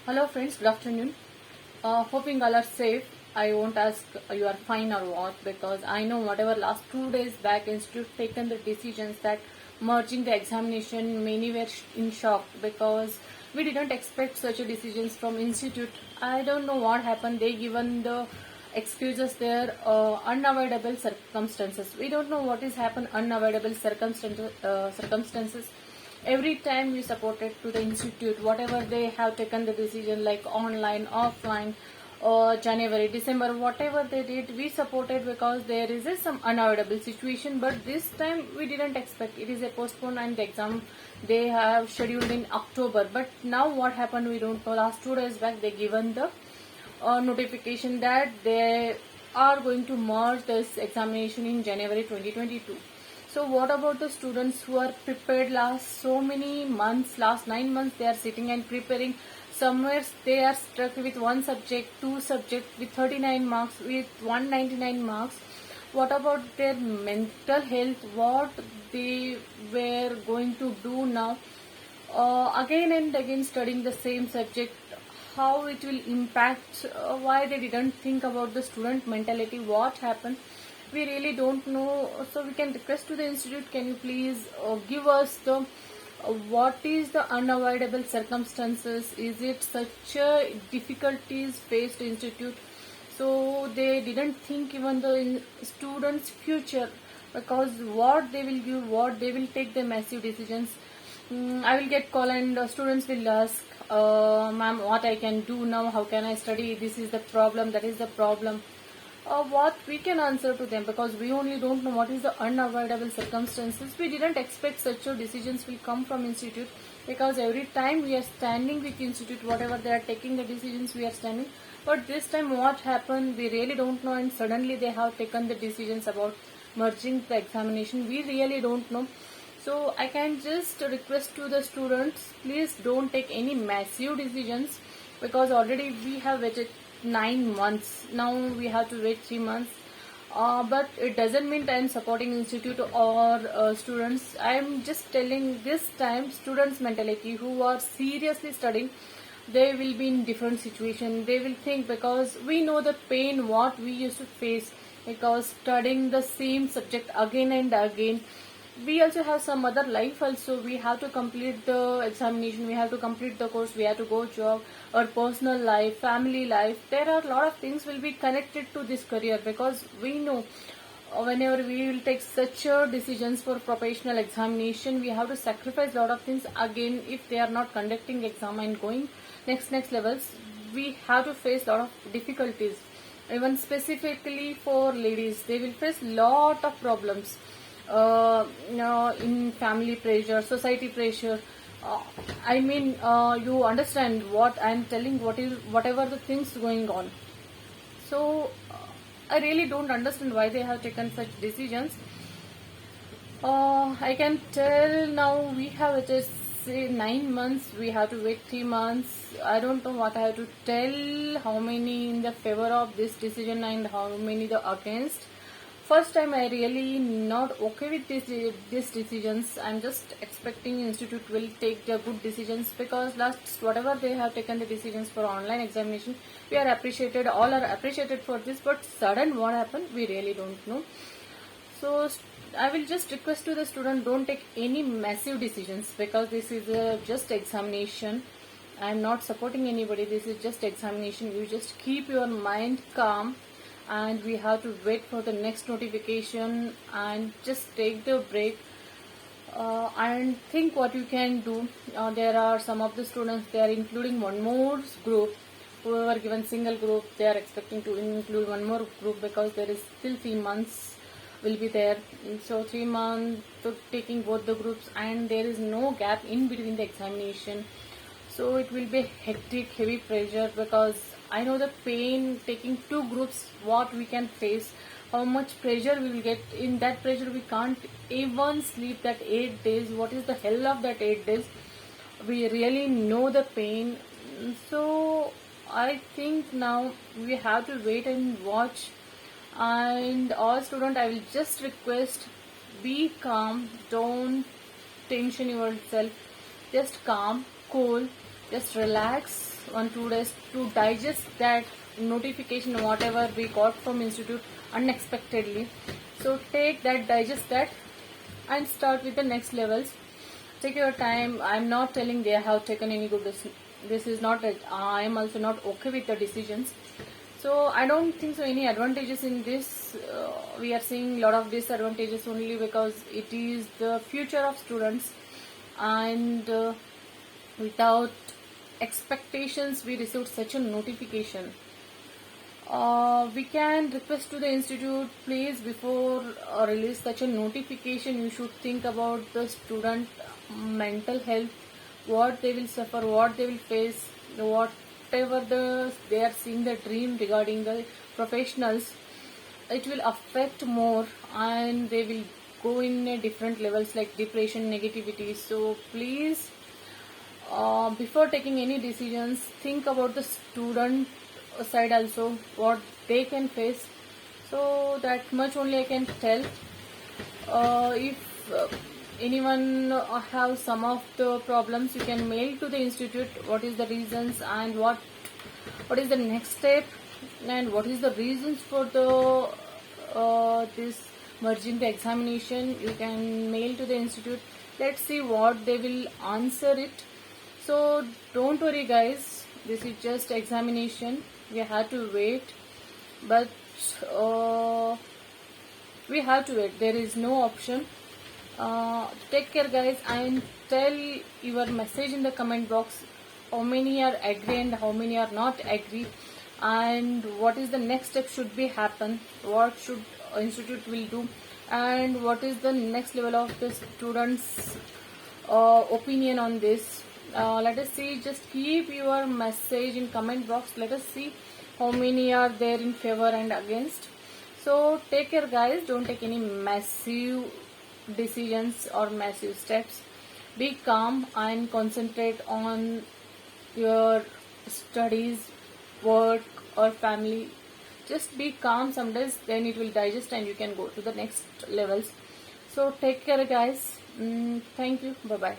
Hello friends, good afternoon. Hoping all are safe. I won't ask you are fine or what because I know whatever last 2 days back institute taken the decisions that merging the examination, many were in shock because we didn't expect such a decisions from institute. I don't know what happened. They given the excuses there, unavoidable circumstances. We don't know what is happened unavoidable circumstances. Every time we supported to the institute whatever they have taken the decision like online offline or January December whatever they did we supported because there is some unavoidable situation, but this time we didn't expect it is a postponed and the exam they have scheduled in October. But now what happened we don't know. Last 2 days back they given the notification that they are going to merge this examination in January 2022. So what about the students who are prepared last so many months, last 9 months they are sitting and preparing. Somewhere they are stuck with one subject, two subjects with 39 marks, with 199 marks. What about their mental health? What they were going to do now? Again and again studying the same subject, how it will impact, why they didn't think about the student mentality, what happened, we really don't know. So we can request to the institute, can you please give us the what is the unavoidable circumstances, is it such a difficulties faced institute, so they didn't think even the students future because what they will give, what they will take the massive decisions. I will get call and students will ask, ma'am, what I can do now? How can I study? This is the problem. That is the problem. What we can answer to them because we only don't know what is the unavoidable circumstances. We didn't expect such a decisions will come from institute because every time we are standing with institute, whatever they are taking the decisions, we are standing. But this time, what happened? We really don't know, and suddenly they have taken the decisions about merging the examination. We really don't know. So I can just request to the students, please don't take any massive decisions because already we have waited 9 months. Now we have to wait 3 months. But it doesn't mean I am supporting institute or students. I am just telling this time students' mentality who are seriously studying, they will be in different situation. They will think because we know the pain what we used to face because studying the same subject again and again. We also have some other life also. We have to complete the examination, we have to complete the course, we have to go job, our personal life, family life. There are a lot of things will be connected to this career because we know whenever we will take such decisions for professional examination, we have to sacrifice a lot of things. Again, if they are not conducting exam and going next levels, we have to face a lot of difficulties. Even specifically for ladies, they will face lot of problems, in family pressure, society pressure. uh, you understand what I am telling, what is whatever the things going on. So I really don't understand why they have taken such decisions. I can tell now we have it is say 9 months, we have to wait 3 months. I don't know what I have to tell, how many in the favor of this decision and how many the against. First time I really not okay with these decisions. I'm just expecting institute will take the good decisions because last whatever they have taken the decisions for online examination, we are appreciated, all are appreciated for this. But sudden what happened, we really don't know. So I will just request to the student, don't take any massive decisions because this is just examination. I am not supporting anybody. This is just examination. You just keep your mind calm and we have to wait for the next notification and just take the break and think what you can do. There are some of the students, they are including one more group. Whoever given single group, they are expecting to include one more group because there is still 3 months will be there. So 3 months to taking both the groups and there is no gap in between the examination. So it will be hectic, heavy pressure because I know the pain taking two groups, what we can face, how much pressure we will get. In that pressure we can't even sleep that 8 days. What is the hell of that 8 days? We really know the pain. So I think now we have to wait and watch. And all student, I will just request, be calm, don't tension yourself, just calm, cool, just relax 1-2 days to digest that notification whatever we got from institute unexpectedly. So take that, digest that, and start with the next levels. Take your time. I'm not telling they have taken any good decision. This is not, I am also not okay with the decisions. So I don't think so any advantages in this. We are seeing a lot of disadvantages only because it is the future of students, and without expectations we received such a notification. We can request to the institute, please, before release such a notification, you should think about the student mental health, what they will suffer, what they will face, whatever they are seeing the dream regarding the professionals, it will affect more, and they will go in a different levels like depression, negativity. So please, before taking any decisions, think about the student side also, what they can face. So that much only I can tell. If anyone have some of the problems, you can mail to the institute what is the reasons and what is the next step and what is the reasons for the this merging the examination. You can mail to the institute. Let's see what they will answer it. So don't worry guys, this is just examination. We have to wait, but we have to wait. There is no option. Take care guys, and tell your message in the comment box how many are agree and how many are not agree, and what is the next step should be happen, what should institute will do, and what is the next level of the students opinion on this. Let us see, just keep your message in comment box. Let us see how many are there in favor and against. So take care guys, don't take any massive decisions or massive steps. Be calm and concentrate on your studies, work or family. Just be calm some days, then it will digest and you can go to the next levels. So take care guys. Thank you. Bye bye.